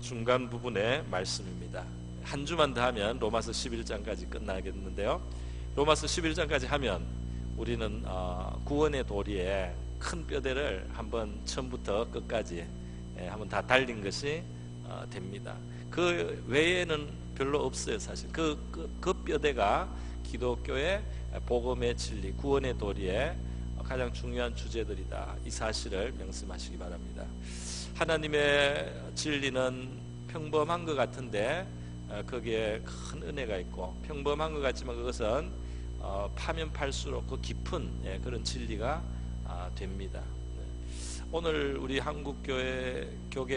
중간 부분의 말씀입니다. 한 주만 더 하면 로마서 11장까지 끝나겠는데요. 로마서 11장까지 하면 우리는 구원의 도리에 큰 뼈대를 한번 처음부터 끝까지 한번 다 달린 것이 됩니다. 그 외에는 별로 없어요. 사실 그 뼈대가 기독교의 복음의 진리, 구원의 도리에 가장 중요한 주제들이다. 이 사실을 명심하시기 바랍니다. 하나님의 진리는 평범한 것 같은데 거기에 큰 은혜가 있고, 평범한 것 같지만 그것은 파면 팔수록 그 깊은 그런 진리가 됩니다. 오늘 우리 한국교회에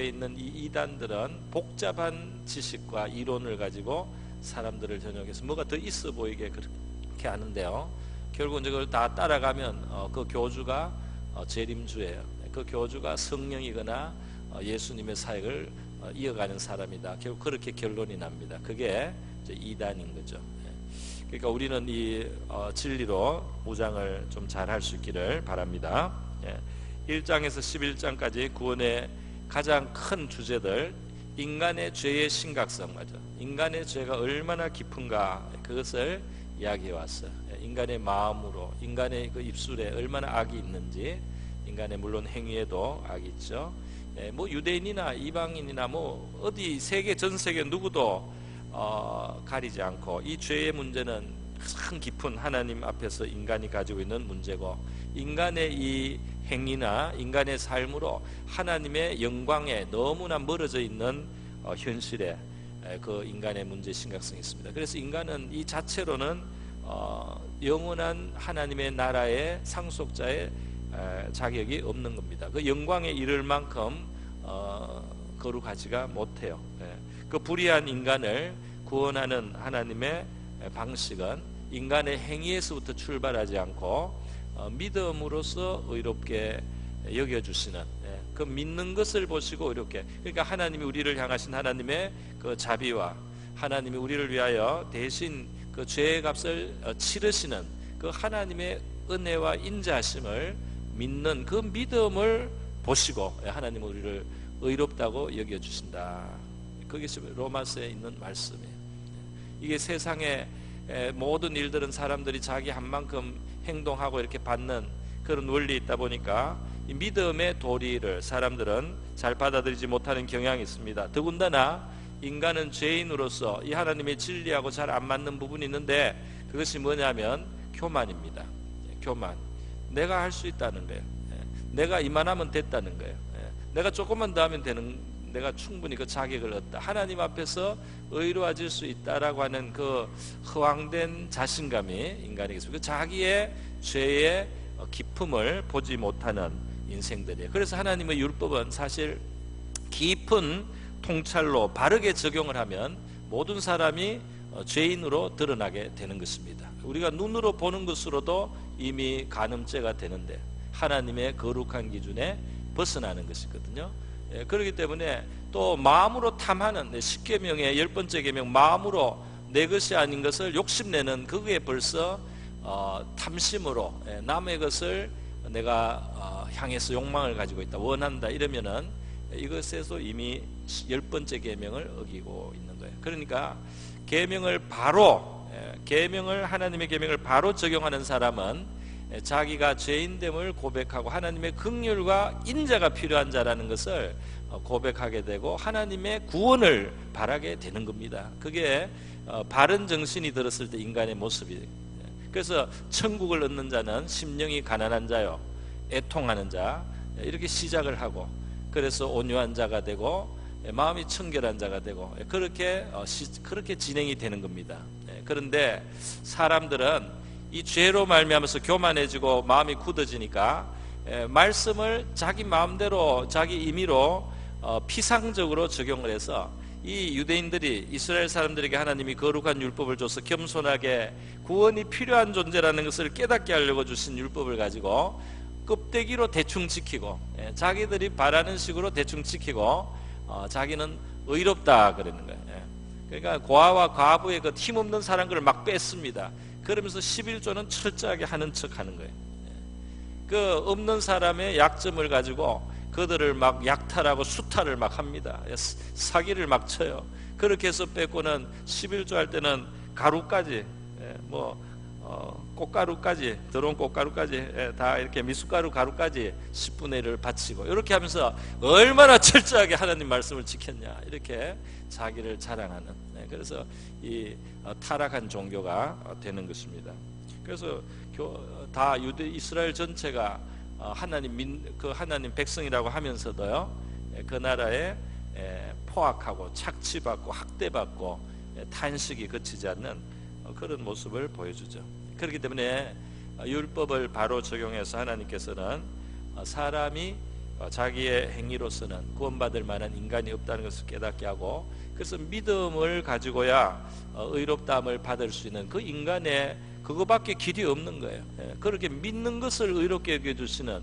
있는 이 이단들은 복잡한 지식과 이론을 가지고 사람들을 전역해서 뭐가 더 있어 보이게 그렇게 하는데요, 결국은 이걸 다 따라가면 그 교주가 재림주예요. 그 교주가 성령이거나 예수님의 사역을 이어가는 사람이다. 결국 그렇게 결론이 납니다. 그게 이제 이단인 거죠. 그러니까 우리는 이 진리로 무장을 좀 잘 할 수 있기를 바랍니다. 1장에서 11장까지 구원의 가장 큰 주제들, 인간의 죄의 심각성, 맞아. 인간의 죄가 얼마나 깊은가, 그것을 이야기해 왔어요. 인간의 마음으로, 인간의 그 입술에 얼마나 악이 있는지, 인간의 물론 행위에도 악이 있죠. 뭐 유대인이나 이방인이나 뭐 어디 전 세계 누구도 가리지 않고 이 죄의 문제는 참 깊은 하나님 앞에서 인간이 가지고 있는 문제고, 인간의 이 행위나 인간의 삶으로 하나님의 영광에 너무나 멀어져 있는 현실에 그 인간의 문제 심각성이 있습니다. 그래서 인간은 이 자체로는 영원한 하나님의 나라의 상속자의 자격이 없는 겁니다. 그 영광에 이를 만큼 거룩하지가 못해요. 그 불의한 인간을 구원하는 하나님의 방식은 인간의 행위에서부터 출발하지 않고 믿음으로써 의롭게 여겨주시는, 그 믿는 것을 보시고 이렇게, 그러니까 하나님이 우리를 향하신 하나님의 그 자비와 하나님이 우리를 위하여 대신 그 죄의 값을 치르시는 그 하나님의 은혜와 인자하심을 믿는 그 믿음을 보시고 하나님은 우리를 의롭다고 여겨주신다. 그게 로마서에 있는 말씀이에요. 이게 세상의 모든 일들은 사람들이 자기 한 만큼 행동하고 이렇게 받는 그런 원리에 있다 보니까 이 믿음의 도리를 사람들은 잘 받아들이지 못하는 경향이 있습니다. 더군다나 인간은 죄인으로서 이 하나님의 진리하고 잘 안 맞는 부분이 있는데, 그것이 뭐냐면 교만입니다. 교만. 내가 할 수 있다는 거예요. 내가 이만하면 됐다는 거예요. 내가 조금만 더 하면 되는, 내가 충분히 그 자격을 얻다, 하나님 앞에서 의로워질 수 있다라고 하는 그 허황된 자신감이 인간에게 있습니다. 그 자기의 죄의 깊음을 보지 못하는 인생들이에요. 그래서 하나님의 율법은 사실 깊은 통찰로 바르게 적용을 하면 모든 사람이 죄인으로 드러나게 되는 것입니다. 우리가 눈으로 보는 것으로도 이미 간음죄가 되는데 하나님의 거룩한 기준에 벗어나는 것이거든요. 그렇기 때문에 또 마음으로 탐하는, 10계명의 10번째 계명, 마음으로 내 것이 아닌 것을 욕심내는, 그게 벌써 탐심으로 남의 것을 내가 향해서 욕망을 가지고 있다, 원한다, 이러면은 이것에서 이미 10번째 계명을 어기고 있는 거예요. 그러니까 하나님의 계명을 바로 적용하는 사람은 자기가 죄인됨을 고백하고 하나님의 긍휼과 인자가 필요한 자라는 것을 고백하게 되고 하나님의 구원을 바라게 되는 겁니다. 그게 바른 정신이 들었을 때 인간의 모습이에요. 그래서 천국을 얻는 자는 심령이 가난한 자요, 애통하는 자, 이렇게 시작을 하고, 그래서 온유한 자가 되고 마음이 청결한 자가 되고, 그렇게 진행이 되는 겁니다. 그런데 사람들은 이 죄로 말미암아서 교만해지고 마음이 굳어지니까 말씀을 자기 마음대로, 자기 임의로 피상적으로 적용을 해서, 이 유대인들이 이스라엘 사람들에게 하나님이 거룩한 율법을 줘서 겸손하게 구원이 필요한 존재라는 것을 깨닫게 하려고 주신 율법을 가지고 껍데기로 대충 지키고, 자기들이 바라는 식으로 대충 지키고, 자기는 의롭다 그러는 거예요. 그러니까 고아와 과부의 그 힘없는 사람들을 막 뺐습니다. 그러면서 11조는 철저하게 하는 척 하는 거예요. 그 없는 사람의 약점을 가지고 그들을 막 약탈하고 수탈을 막 합니다. 사기를 막 쳐요. 그렇게 해서 뺏고는 11조 할 때는 가루까지, 꽃가루까지, 들어온 꽃가루까지, 다 이렇게 미숫가루 가루까지 10분의 1을 바치고, 이렇게 하면서 얼마나 철저하게 하나님 말씀을 지켰냐, 이렇게 자기를 자랑하는, 그래서 이 타락한 종교가 되는 것입니다. 그래서 다 유대 이스라엘 전체가 하나님 백성이라고 하면서도요, 그 나라에 포악하고 착취받고 학대받고 탄식이 그치지 않는 그런 모습을 보여주죠. 그렇기 때문에 율법을 바로 적용해서 하나님께서는 사람이 자기의 행위로서는 구원받을 만한 인간이 없다는 것을 깨닫게 하고, 그래서 믿음을 가지고야 의롭다함을 받을 수 있는 그 인간의 그거밖에 길이 없는 거예요. 그렇게 믿는 것을 의롭게 여겨주시는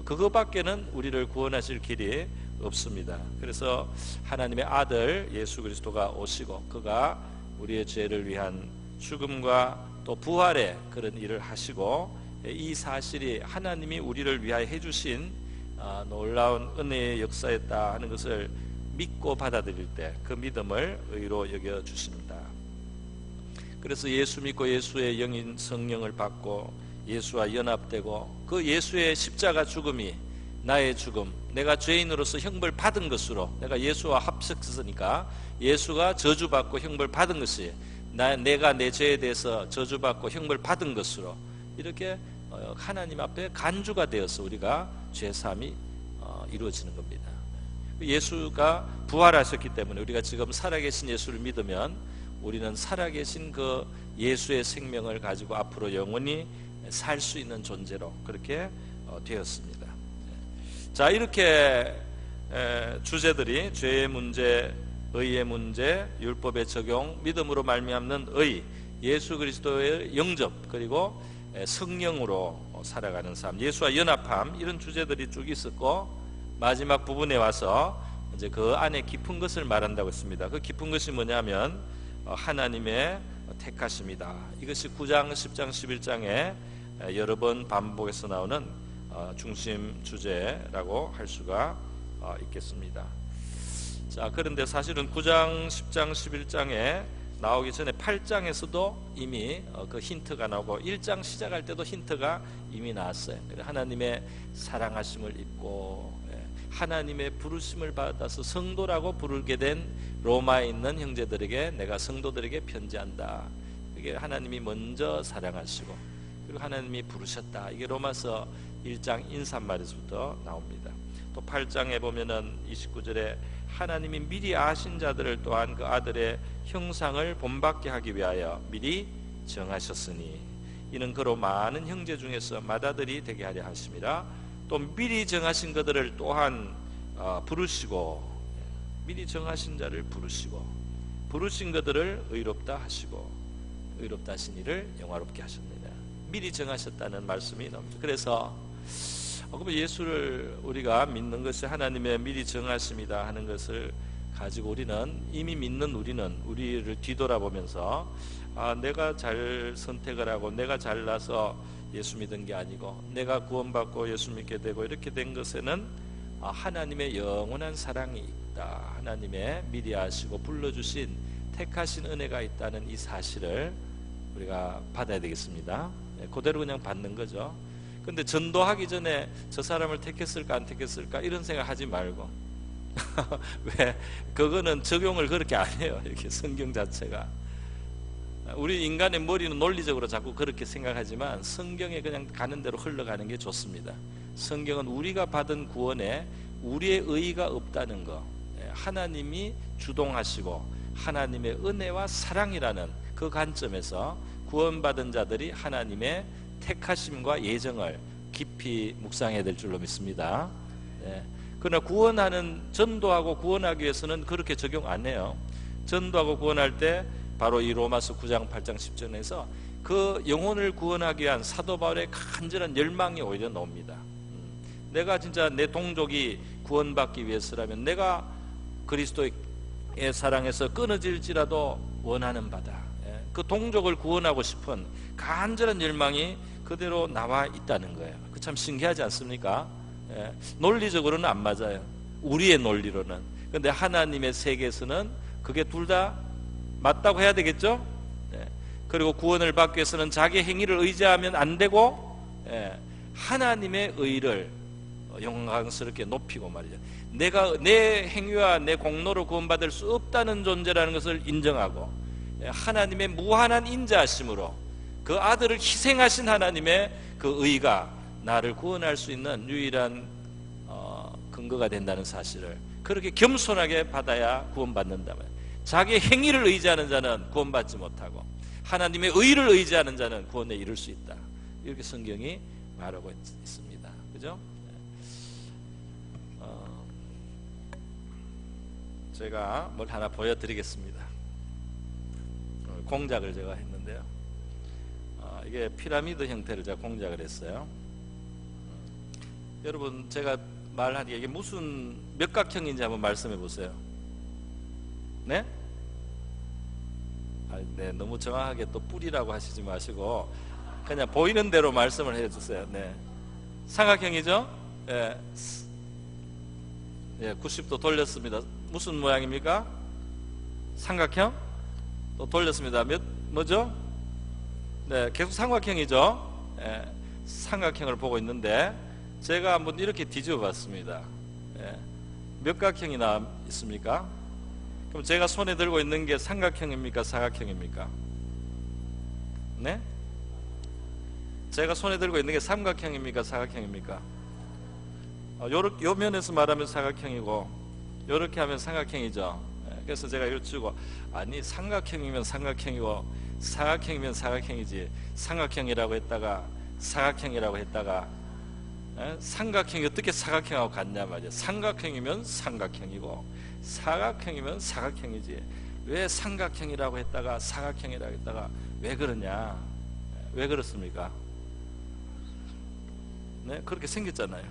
그거밖에는 우리를 구원하실 길이 없습니다. 그래서 하나님의 아들 예수 그리스도가 오시고 그가 우리의 죄를 위한 죽음과 또 부활의 그런 일을 하시고, 이 사실이 하나님이 우리를 위하여 해주신 놀라운 은혜의 역사였다 하는 것을 믿고 받아들일 때 그 믿음을 의로 여겨주십니다. 그래서 예수 믿고 예수의 영인 성령을 받고 예수와 연합되고, 그 예수의 십자가 죽음이 나의 죽음, 내가 죄인으로서 형벌 받은 것으로, 내가 예수와 합석했으니까 예수가 저주받고 형벌 받은 것이 내가 내 죄에 대해서 저주받고 형벌 받은 것으로, 이렇게 하나님 앞에 간주가 되어서 우리가 죄사함이 이루어지는 겁니다. 예수가 부활하셨기 때문에 우리가 지금 살아계신 예수를 믿으면 우리는 살아계신 그 예수의 생명을 가지고 앞으로 영원히 살 수 있는 존재로 그렇게 되었습니다. 자, 이렇게 주제들이 죄의 문제, 의의 문제, 율법의 적용, 믿음으로 말미암는 의, 예수 그리스도의 영접, 그리고 성령으로 살아가는 삶, 예수와 연합함, 이런 주제들이 쭉 있었고, 마지막 부분에 와서 이제 그 안에 깊은 것을 말한다고 했습니다. 그 깊은 것이 뭐냐면 하나님의 택하심이다. 이것이 9장, 10장, 11장에 여러 번 반복해서 나오는 중심 주제라고 할 수가 있겠습니다. 자, 그런데 사실은 9장, 10장, 11장에 나오기 전에 8장에서도 이미 그 힌트가 나오고 1장 시작할 때도 힌트가 이미 나왔어요. 하나님의 사랑하심을 입고 하나님의 부르심을 받아서 성도라고 부르게 된 로마에 있는 형제들에게 내가 성도들에게 편지한다. 이게 하나님이 먼저 사랑하시고 그리고 하나님이 부르셨다. 이게 로마서 1장 인사말에서부터 나옵니다. 또 8장에 보면은 29절에 하나님이 미리 아신 자들을 또한 그 아들의 형상을 본받게 하기 위하여 미리 정하셨으니 이는 그로 많은 형제 중에서 맏아들이 되게 하려 하심이라. 또 미리 정하신 그들을 또한 부르시고, 미리 정하신 자를 부르시고 부르신 그들을 의롭다 하시고 의롭다 하신 이를 영화롭게 하셨느냐. 미리 정하셨다는 말씀이 나옵니다. 그래서 그럼 예수를 우리가 믿는 것이 하나님의 미리 정하심이다 하는 것을 가지고 우리는 이미 믿는 우리를 뒤돌아보면서 내가 잘 선택을 하고 내가 잘나서 예수 믿은 게 아니고 내가 구원받고 예수 믿게 되고 이렇게 된 것에는 하나님의 영원한 사랑이 있다. 하나님의 미리 아시고 불러주신 택하신 은혜가 있다는 이 사실을 우리가 받아야 되겠습니다. 그대로 그냥 받는 거죠. 근데 전도하기 전에 저 사람을 택했을까 안 택했을까 이런 생각 하지 말고 왜? 그거는 적용을 그렇게 안 해요. 이렇게 성경 자체가. 우리 인간의 머리는 논리적으로 자꾸 그렇게 생각하지만 성경에 그냥 가는 대로 흘러가는 게 좋습니다. 성경은 우리가 받은 구원에 우리의 의의가 없다는 거, 하나님이 주동하시고 하나님의 은혜와 사랑이라는 그 관점에서 구원받은 자들이 하나님의 택하심과 예정을 깊이 묵상해야 될 줄로 믿습니다. 그러나 구원하는, 전도하고 구원하기 위해서는 그렇게 적용 안 해요. 전도하고 구원할 때 바로 이 로마서 9장 8장 10절에서 그 영혼을 구원하기 위한 사도 바울의 간절한 열망이 오히려 나옵니다. 내가 진짜 내 동족이 구원받기 위해서라면 내가 그리스도의 사랑에서 끊어질지라도 원하는 바다. 그 동족을 구원하고 싶은 간절한 열망이 그대로 나와 있다는 거예요. 그 참 신기하지 않습니까? 논리적으로는 안 맞아요. 우리의 논리로는. 근데 하나님의 세계에서는 그게 둘 다 맞다고 해야 되겠죠? 그리고 구원을 받기 위해서는 자기 행위를 의지하면 안 되고, 하나님의 의를 영광스럽게 높이고 말이죠. 내가 내 행위와 내 공로로 구원받을 수 없다는 존재라는 것을 인정하고, 하나님의 무한한 인자하심으로 그 아들을 희생하신 하나님의 그 의가 나를 구원할 수 있는 유일한 근거가 된다는 사실을 그렇게 겸손하게 받아야 구원받는다. 자기 행위를 의지하는 자는 구원받지 못하고 하나님의 의를 의지하는 자는 구원에 이를 수 있다. 이렇게 성경이 말하고 있습니다. 그죠? 제가 뭘 하나 보여드리겠습니다. 공작을 제가 했는데요. 이게 피라미드 형태를 제가 공작을 했어요. 여러분, 제가 말하기에 이게 무슨 몇각형인지 한번 말씀해 보세요. 네? 네, 너무 정확하게 또 뿔이라고 하시지 마시고 그냥 보이는 대로 말씀을 해주세요. 네, 삼각형이죠? 예, 90도 돌렸습니다. 무슨 모양입니까? 삼각형? 또 돌렸습니다. 뭐죠? 네, 계속 삼각형이죠? 삼각형을 보고 있는데 제가 한번 이렇게 뒤집어 봤습니다. 몇 각형이 있습니까? 그럼 제가 손에 들고 있는 게 삼각형입니까? 사각형입니까? 네? 제가 손에 들고 있는 게 삼각형입니까? 사각형입니까? 요 면에서 말하면 사각형이고 요렇게 하면 삼각형이죠. 그래서 제가 이걸 주고, 아니 삼각형이면 삼각형이고 사각형이면 사각형이지, 삼각형이라고 했다가 사각형이라고 했다가 삼각형이 어떻게 사각형하고 같냐 말이야. 삼각형이면 삼각형이고 사각형이면 사각형이지, 왜 삼각형이라고 했다가 사각형이라고 했다가 왜 그러냐? 왜 그렇습니까? 네, 그렇게 생겼잖아요.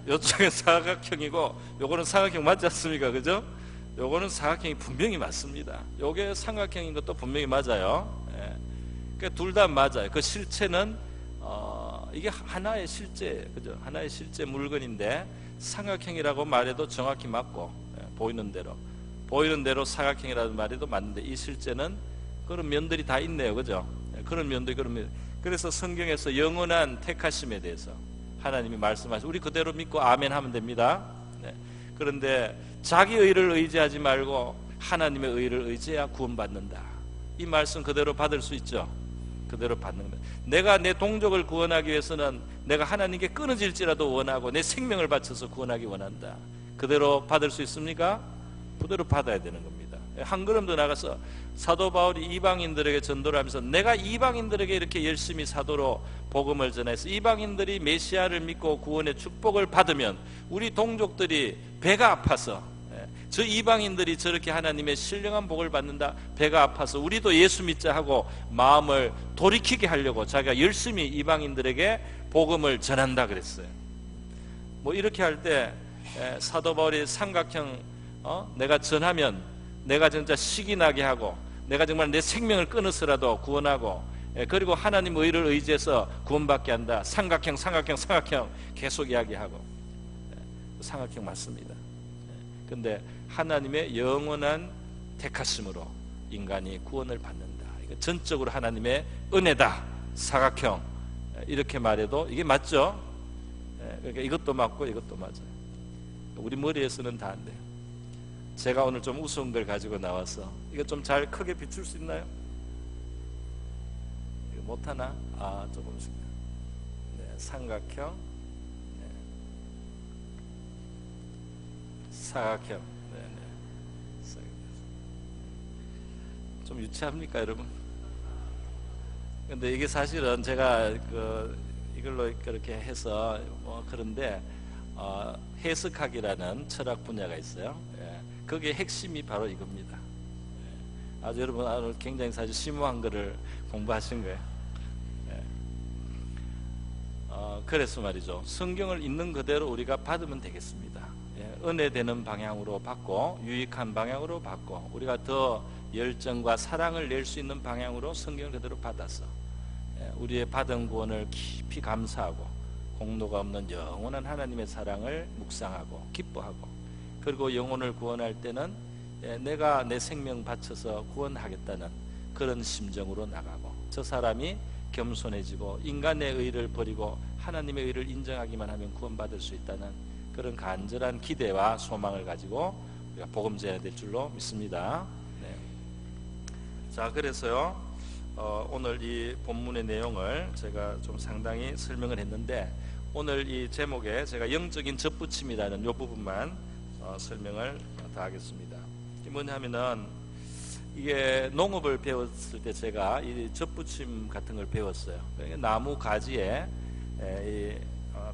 요쪽은 사각형이고 요거는 사각형 맞지 않습니까? 그죠? 요거는 사각형이 분명히 맞습니다. 요게 삼각형인 것도 분명히 맞아요. 그러니까 둘 다 맞아요. 그 실체는 이게 하나의 실제, 그죠? 하나의 실제 물건인데 삼각형이라고 말해도 정확히 맞고, 보이는 대로 사각형이라는 말해도 맞는데, 이 실제는 그런 면들이 다 있네요, 그죠? 그런 면들이 그래서 성경에서 영원한 택하심에 대해서 하나님이 말씀하시고 우리 그대로 믿고 아멘 하면 됩니다. 그런데 자기 의를 의지하지 말고 하나님의 의를 의지해야 구원받는다. 이 말씀 그대로 받을 수 있죠. 그대로 받는 겁니다. 내가 내 동족을 구원하기 위해서는 내가 하나님께 끊어질지라도 원하고 내 생명을 바쳐서 구원하기 원한다. 그대로 받을 수 있습니까? 그대로 받아야 되는 겁니다. 한 걸음 더 나가서 사도 바울이 이방인들에게 전도를 하면서 내가 이방인들에게 이렇게 열심히 사도로 복음을 전해서 이방인들이 메시아를 믿고 구원의 축복을 받으면 우리 동족들이 배가 아파서, 저 이방인들이 저렇게 하나님의 신령한 복을 받는다, 배가 아파서 우리도 예수 믿자 하고 마음을 돌이키게 하려고 자기가 열심히 이방인들에게 복음을 전한다 그랬어요. 뭐 이렇게 할 때 사도 바울이 삼각형 내가 전하면 내가 진짜 식이 나게 하고 내가 정말 내 생명을 끊어서라도 구원하고, 그리고 하나님 의를 의지해서 구원받게 한다. 삼각형 계속 이야기하고, 삼각형 맞습니다. 근데 하나님의 영원한 택하심으로 인간이 구원을 받는다. 이거 전적으로 하나님의 은혜다. 사각형 이렇게 말해도 이게 맞죠? 그러니까 이것도 맞고 이것도 맞아요. 우리 머리에서는 다 안 돼요. 제가 오늘 좀 우스운 걸 가지고 나와서 이거 좀 잘 크게 비출 수 있나요? 이거 못하나? 조금씩. 네, 삼각형, 네. 사각형. 좀 유치합니까, 여러분? 근데 이게 사실은 제가 이걸로 그렇게 해서 그런데 해석학이라는 철학 분야가 있어요. 거기에 핵심이 바로 이겁니다. 아주 여러분 오늘 굉장히 사실 심오한 거를 공부하신 거예요. 그래서 말이죠. 성경을 있는 그대로 우리가 받으면 되겠습니다. 은혜 되는 방향으로 받고 유익한 방향으로 받고 우리가 더 열정과 사랑을 낼 수 있는 방향으로 성경을 그대로 받아서 우리의 받은 구원을 깊이 감사하고 공로가 없는 영원한 하나님의 사랑을 묵상하고 기뻐하고, 그리고 영혼을 구원할 때는 내가 내 생명 바쳐서 구원하겠다는 그런 심정으로 나가고, 저 사람이 겸손해지고 인간의 의를 버리고 하나님의 의를 인정하기만 하면 구원받을 수 있다는 그런 간절한 기대와 소망을 가지고 우리가 복음 전해야 될 줄로 믿습니다. 네. 자, 그래서요 오늘 이 본문의 내용을 제가 좀 상당히 설명을 했는데, 오늘 이 제목에 제가 영적인 접붙임이라는 이 부분만 설명을 다 하겠습니다. 이게 뭐냐면은, 이게 농업을 배웠을 때 제가 이 접붙임 같은 걸 배웠어요. 그러니까 나무 가지에 이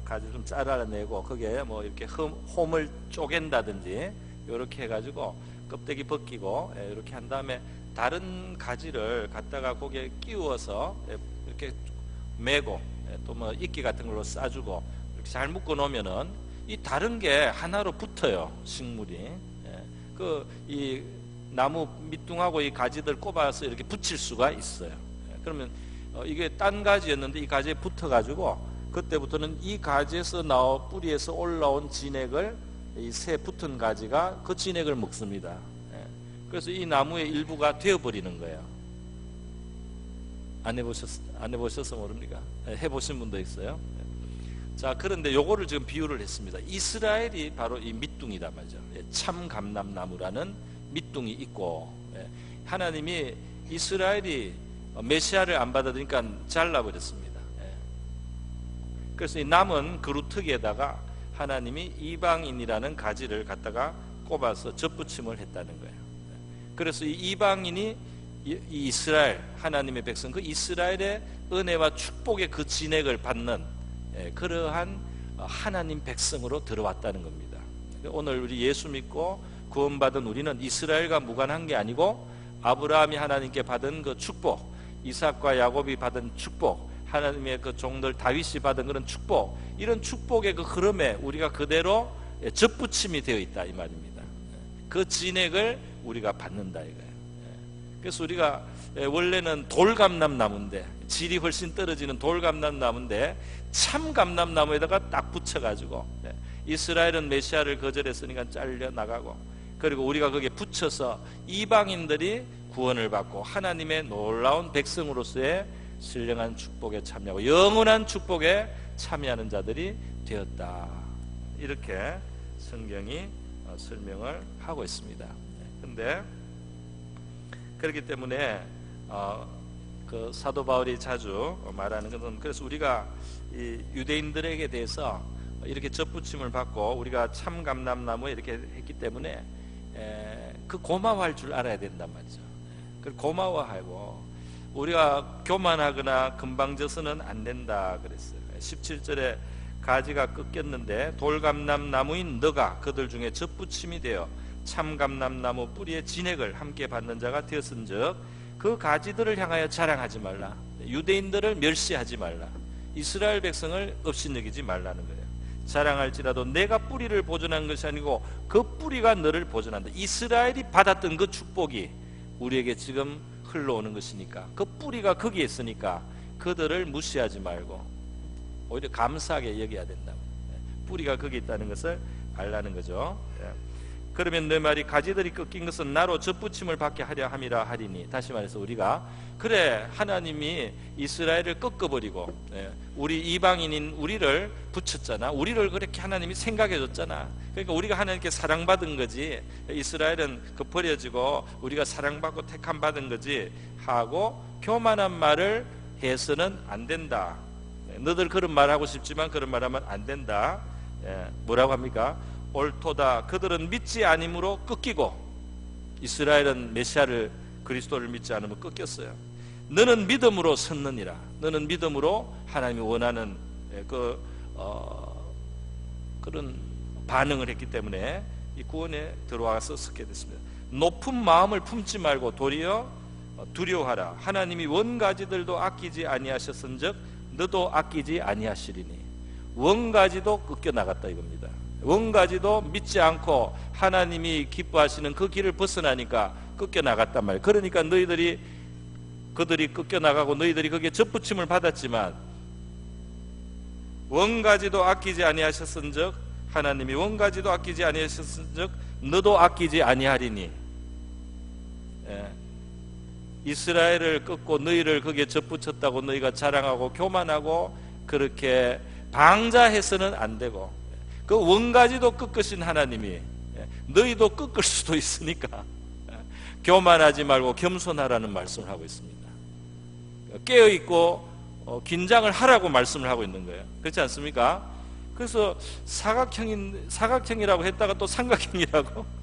가지 좀 잘라내고 거기에 뭐 이렇게 홈을 쪼갠다든지 이렇게 해가지고 껍데기 벗기고 이렇게 한 다음에 다른 가지를 갖다가 거기에 끼워서 이렇게 매고 또 뭐 이끼 같은 걸로 싸주고 이렇게 잘 묶어 놓으면은 이 다른 게 하나로 붙어요, 식물이. 그 이 나무 밑둥하고 이 가지들 꼽아서 이렇게 붙일 수가 있어요. 그러면 이게 딴 가지였는데 이 가지에 붙어가지고 그때부터는 이 가지에서 뿌리에서 올라온 진액을 이 새 붙은 가지가 그 진액을 먹습니다. 그래서 이 나무의 일부가 되어버리는 거예요. 안 해보셔서 모릅니까? 해보신 분도 있어요. 자, 그런데 요거를 지금 비유를 했습니다. 이스라엘이 바로 이 밑둥이다 말이죠. 참 감람나무라는 밑둥이 있고, 하나님이 이스라엘이 메시아를 안 받아들이니까 잘라버렸습니다. 그래서 이 남은 그루트기에다가 하나님이 이방인이라는 가지를 갖다가 꼽아서 접붙임을 했다는 거예요. 그래서 이 이방인이 이 이스라엘, 하나님의 백성, 그 이스라엘의 은혜와 축복의 그 진액을 받는 그러한 하나님 백성으로 들어왔다는 겁니다. 오늘 우리 예수 믿고 구원받은 우리는 이스라엘과 무관한 게 아니고, 아브라함이 하나님께 받은 그 축복, 이삭과 야곱이 받은 축복, 하나님의 그 종들 다윗이 받은 그런 축복, 이런 축복의 그 흐름에 우리가 그대로 접붙임이 되어 있다 이 말입니다. 그 진액을 우리가 받는다 이거예요. 그래서 우리가 원래는 돌감람나무인데, 질이 훨씬 떨어지는 돌감람나무인데 참 감람나무에다가 딱 붙여가지고, 이스라엘은 메시아를 거절했으니까 잘려 나가고, 그리고 우리가 거기에 붙여서 이방인들이 구원을 받고 하나님의 놀라운 백성으로서의 신령한 축복에 참여하고 영원한 축복에 참여하는 자들이 되었다, 이렇게 성경이 설명을 하고 있습니다. 그런데 그렇기 때문에 그 사도 바울이 자주 말하는 것은, 그래서 우리가 이 유대인들에게 대해서 이렇게 접붙임을 받고 우리가 참 감람나무에 이렇게 했기 때문에 그 고마워할 줄 알아야 된단 말이죠. 그 고마워하고 우리가 교만하거나 금방 져서는 안 된다 그랬어요. 17절에 가지가 꺾였는데 돌감람나무인 너가 그들 중에 접붙임이 되어 참감람나무 뿌리의 진액을 함께 받는 자가 되었은즉 그 가지들을 향하여 자랑하지 말라. 유대인들을 멸시하지 말라. 이스라엘 백성을 없이 여기지 말라는 거예요. 자랑할지라도 내가 뿌리를 보존한 것이 아니고 그 뿌리가 너를 보존한다. 이스라엘이 받았던 그 축복이 우리에게 지금 흘러오는 것이니까, 그 뿌리가 거기에 있으니까 그들을 무시하지 말고 오히려 감사하게 여겨야 된다. 뿌리가 거기 있다는 것을 알라는 거죠. 그러면 내 말이 가지들이 꺾인 것은 나로 접붙임을 받게 하려 함이라 하리니, 다시 말해서 우리가 그래 하나님이 이스라엘을 꺾어버리고 우리 이방인인 우리를 붙였잖아. 우리를 그렇게 하나님이 생각해줬잖아. 그러니까 우리가 하나님께 사랑받은 거지, 이스라엘은 그 버려지고 우리가 사랑받고 택함받은 거지 하고 교만한 말을 해서는 안 된다. 너들 그런 말하고 싶지만 그런 말하면 안 된다. 뭐라고 합니까? 옳도다. 그들은 믿지 아님으로 꺾이고, 이스라엘은 메시아를 그리스도를 믿지 않으면 꺾였어요. 너는 믿음으로 섰느니라. 너는 믿음으로 하나님이 원하는 그런 반응을 했기 때문에 이 구원에 들어와서 섰게 됐습니다. 높은 마음을 품지 말고 도리어 두려워하라. 하나님이 원가지들도 아끼지 아니하셨은즉 너도 아끼지 아니하시리니. 원가지도 꺾여 나갔다 이겁니다. 원가지도 믿지 않고 하나님이 기뻐하시는 그 길을 벗어나니까 꺾여 나갔단 말이에요. 그러니까 그들이 꺾여 나가고 너희들이 거기에 접붙임을 받았지만 원가지도 아끼지 아니하셨은즉 하나님이 원가지도 아끼지 아니하셨은즉 너도 아끼지 아니하리니. 이스라엘을 꺾고 너희를 거기에 접붙였다고 너희가 자랑하고 교만하고 그렇게 방자해서는 안 되고, 그 원가지도 꺾으신 하나님이 너희도 꺾을 수도 있으니까 교만하지 말고 겸손하라는 말씀을 하고 있습니다. 깨어있고 긴장을 하라고 말씀을 하고 있는 거예요. 그렇지 않습니까? 그래서 사각형이라고 했다가 또 삼각형이라고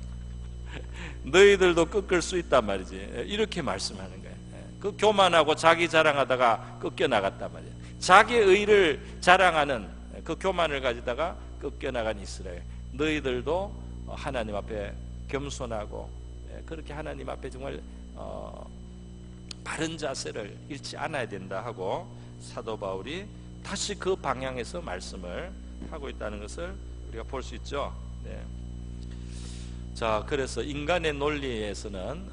너희들도 꺾을 수 있단 말이지. 이렇게 말씀하는 거예요. 그 교만하고 자기 자랑하다가 꺾여 나갔단 말이에요. 자기의 의를 자랑하는 그 교만을 가지다가 꺾여 나간 이스라엘, 너희들도 하나님 앞에 겸손하고 그렇게 하나님 앞에 정말 바른 자세를 잃지 않아야 된다 하고 사도 바울이 다시 그 방향에서 말씀을 하고 있다는 것을 우리가 볼 수 있죠. 네. 자, 그래서 인간의 논리에서는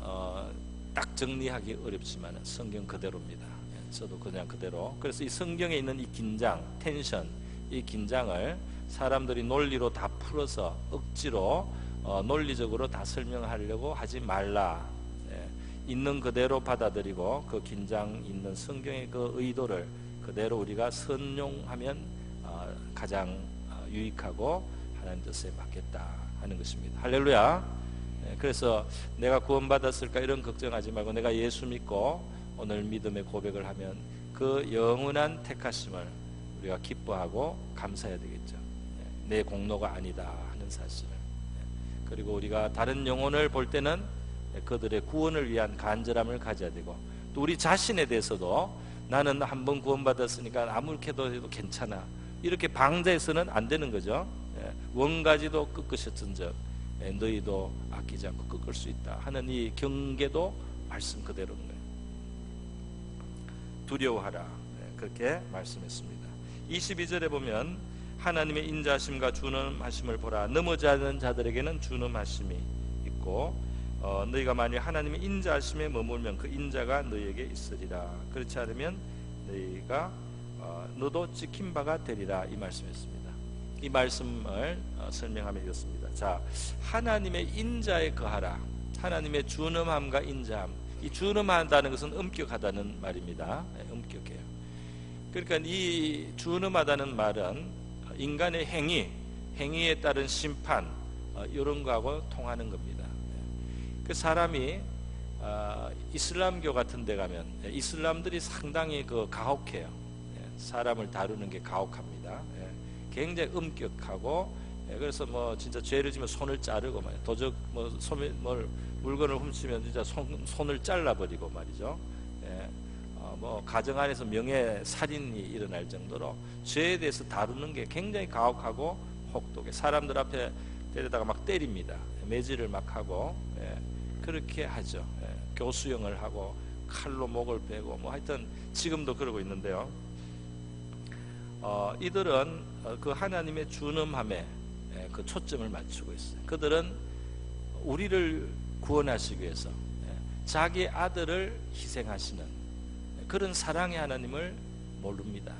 딱 정리하기 어렵지만 성경 그대로입니다. 저도 그냥 그대로. 그래서 이 성경에 있는 이 긴장, 텐션, 이 긴장을 사람들이 논리로 다 풀어서 억지로 논리적으로 다 설명하려고 하지 말라. 있는 그대로 받아들이고 그 긴장 있는 성경의 그 의도를 그대로 우리가 선용하면 가장 유익하고 하나님 뜻에 맞겠다 하는 것입니다. 할렐루야. 그래서 내가 구원받았을까 이런 걱정하지 말고 내가 예수 믿고 오늘 믿음의 고백을 하면 그 영원한 택하심을 우리가 기뻐하고 감사해야 되겠죠. 내 공로가 아니다 하는 사실을. 그리고 우리가 다른 영혼을 볼 때는 그들의 구원을 위한 간절함을 가져야 되고, 또 우리 자신에 대해서도 나는 한번 구원받았으니까 아무렇게도 해도 괜찮아 이렇게 방자해서는 안 되는 거죠. 원가지도 꺾으셨은즉 너희도 아끼지 않고 꺾을 수 있다 하는 이 경계도 말씀 그대로인 거예요. 두려워하라 그렇게 말씀했습니다. 22절에 보면 하나님의 인자하심과 준엄하심을 보라. 넘어지는 자들에게는 준엄하심이 있고 너희가 만일 하나님의 인자하심에 머물면 그 인자가 너희에게 있으리라. 그렇지 않으면 너희가 너도 지킨 바가 되리라. 이 말씀이었습니다. 이 말씀을 설명하며 이렇습니다. 자, 하나님의 인자에 거하라. 하나님의 준엄함과 인자함. 이 준엄하다는 것은 엄격하다는 말입니다. 엄격해요. 그러니까 이 준엄하다는 말은 인간의 행위에 따른 심판 이런 거하고 통하는 겁니다. 그 사람이 이슬람교 같은 데 가면 이슬람들이 상당히 그 가혹해요. 사람을 다루는 게 가혹합니다. 굉장히 엄격하고, 그래서 뭐 진짜 죄를 지면 손을 자르고 말이에요. 도적 물건을 훔치면 진짜 손을 잘라버리고 말이죠. 뭐 가정 안에서 명예 살인이 일어날 정도로 죄에 대해서 다루는 게 굉장히 가혹하고 혹독해. 사람들 앞에 데려다가 막 때립니다. 매질을 막 하고 그렇게 하죠. 교수형을 하고 칼로 목을 베고 뭐 하여튼 지금도 그러고 있는데요. 이들은 그 하나님의 준엄함에 그 초점을 맞추고 있어요. 그들은 우리를 구원하시기 위해서 자기 아들을 희생하시는 그런 사랑의 하나님을 모릅니다.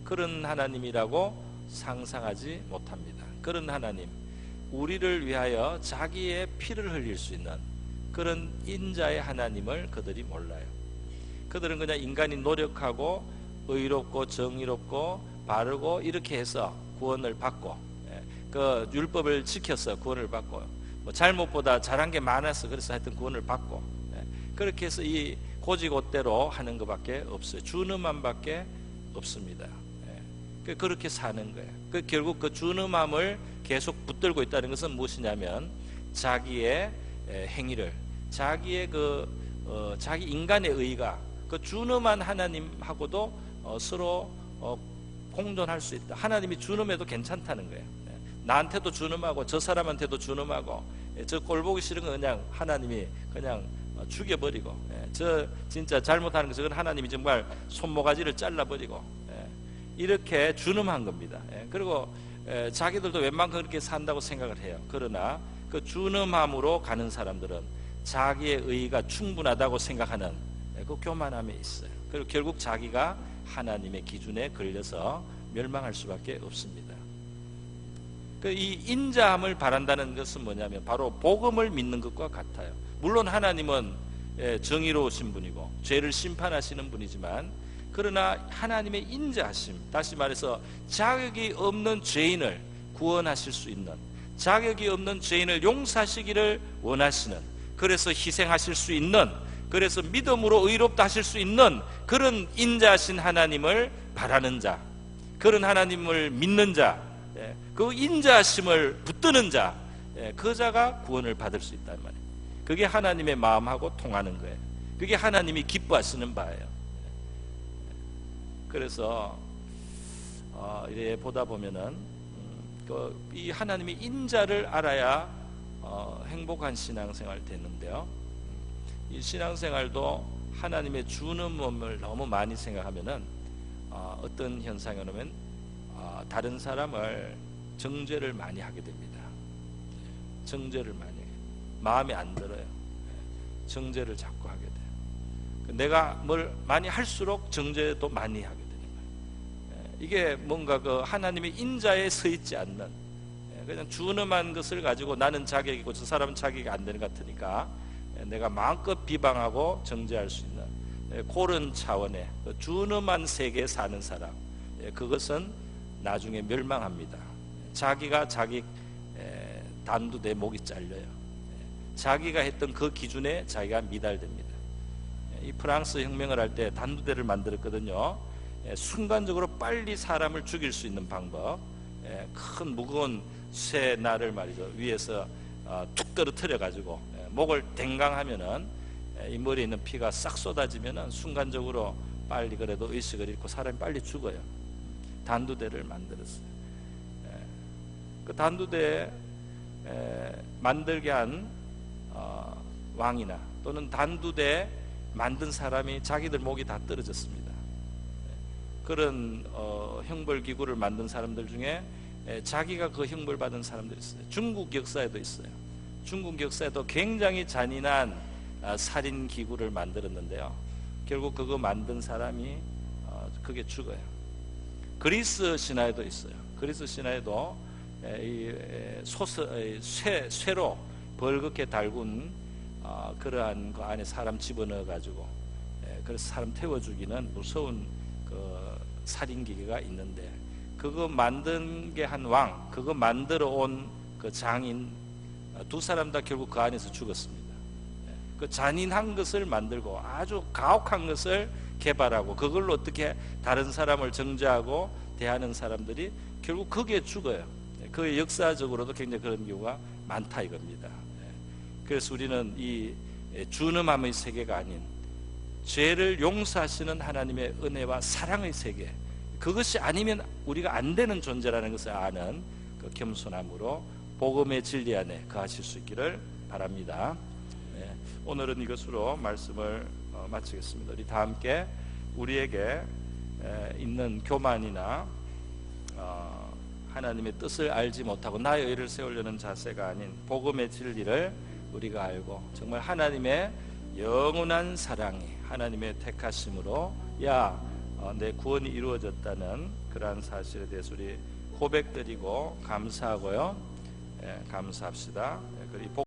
그런 하나님이라고 상상하지 못합니다. 그런 하나님, 우리를 위하여 자기의 피를 흘릴 수 있는 그런 인자의 하나님을 그들이 몰라요. 그들은 그냥 인간이 노력하고 의롭고 정의롭고 바르고 이렇게 해서 구원을 받고, 그 율법을 지켜서 구원을 받고, 뭐 잘못보다 잘한 게 많아서 그래서 하여튼 구원을 받고, 그렇게 해서 이 고지고대로 하는 것밖에 없어요. 준엄함밖에 없습니다. 그렇게 사는 거예요. 결국 그 준엄함을 계속 붙들고 있다는 것은 무엇이냐면 자기의 행위를, 자기의 자기 인간의 의가 그 준엄한 하나님하고도 서로 공존할 수 있다. 하나님이 준엄해도 괜찮다는 거예요. 나한테도 준엄하고 저 사람한테도 준엄하고, 저 꼴보기 싫은 거 그냥 하나님이 그냥 죽여버리고, 저 진짜 잘못하는 거 저건 하나님이 정말 손모가지를 잘라버리고, 이렇게 준엄한 겁니다. 그리고 자기들도 웬만큼 그렇게 산다고 생각을 해요. 그러나 그 준엄함으로 가는 사람들은 자기의 의가 충분하다고 생각하는 그 교만함에 있어요. 그리고 결국 자기가 하나님의 기준에 걸려서 멸망할 수밖에 없습니다. 이 인자함을 바란다는 것은 뭐냐면 바로 복음을 믿는 것과 같아요. 물론 하나님은 정의로우신 분이고 죄를 심판하시는 분이지만, 그러나 하나님의 인자하심, 다시 말해서 자격이 없는 죄인을 구원하실 수 있는, 자격이 없는 죄인을 용서하시기를 원하시는, 그래서 희생하실 수 있는, 그래서 믿음으로 의롭다 하실 수 있는 그런 인자하신 하나님을 바라는 자, 그런 하나님을 믿는 자, 그 인자하심을 붙드는 자, 그 자가 구원을 받을 수 있단 말이에요. 그게 하나님의 마음하고 통하는 거예요. 그게 하나님이 기뻐하시는 바예요. 그래서 이래 보다 보면은 이 하나님의 인자를 알아야 행복한 신앙생활 되는데요. 이 신앙생활도 하나님의 주는 몸을 너무 많이 생각하면은 어떤 현상이 오면 다른 사람을 정죄를 많이 하게 됩니다. 정죄를 많이 해요. 마음에 안 들어요. 정죄를 자꾸 하게 돼요. 내가 뭘 많이 할수록 정죄도 많이 하게 되는 거예요. 이게 뭔가 그 하나님의 인자에 서 있지 않는, 그냥 준엄한 것을 가지고 나는 자격이고 저 사람은 자격이 안 되는 것 같으니까 내가 마음껏 비방하고 정죄할 수 있는 그런 차원의 준엄한 세계에 사는 사람, 그것은 나중에 멸망합니다. 자기가 자기 단두대 목이 잘려요. 자기가 했던 그 기준에 자기가 미달됩니다. 이 프랑스 혁명을 할 때 단두대를 만들었거든요. 순간적으로 빨리 사람을 죽일 수 있는 방법, 큰 무거운 쇠 날을 말이죠, 위에서 툭 떨어뜨려 가지고 목을 댕강하면은 이 머리에 있는 피가 싹 쏟아지면은 순간적으로 빨리 그래도 의식을 잃고 사람이 빨리 죽어요. 단두대를 만들었어요. 그 단두대 만들게 한 왕이나 또는 단두대 만든 사람이 자기들 목이 다 떨어졌습니다. 그런 형벌기구를 만든 사람들 중에 자기가 그 형벌 받은 사람들이 있어요. 중국 역사에도 있어요. 중국 역사에도 굉장히 잔인한 살인기구를 만들었는데요, 결국 그거 만든 사람이 그게 죽어요. 그리스 신화에도 있어요. 그리스 신화에도 쇠로 벌겋게 달군 그러한 그 안에 사람 집어넣어 가지고 그래서 사람 태워 죽이는 무서운 그 살인기계가 있는데, 그거 만든 게 한 왕, 그거 만들어 온 그 장인 두 사람 다 결국 그 안에서 죽었습니다. 그 잔인한 것을 만들고 아주 가혹한 것을 개발하고 그걸로 어떻게 다른 사람을 정죄하고 대하는 사람들이 결국 거기에 죽어요. 그 역사적으로도 굉장히 그런 경우가 많다 이겁니다. 그래서 우리는 이 준엄함의 세계가 아닌 죄를 용서하시는 하나님의 은혜와 사랑의 세계, 그것이 아니면 우리가 안 되는 존재라는 것을 아는 그 겸손함으로 복음의 진리 안에 거하실 수 있기를 바랍니다. 오늘은 이것으로 말씀을 마치겠습니다. 우리 다 함께 우리에게 있는 교만이나 하나님의 뜻을 알지 못하고 나의 의를 세우려는 자세가 아닌 복음의 진리를 우리가 알고 정말 하나님의 영원한 사랑이, 하나님의 택하심으로 내 구원이 이루어졌다는 그러한 사실에 대해서 우리 고백드리고 감사하고요. 감사합시다. 그리고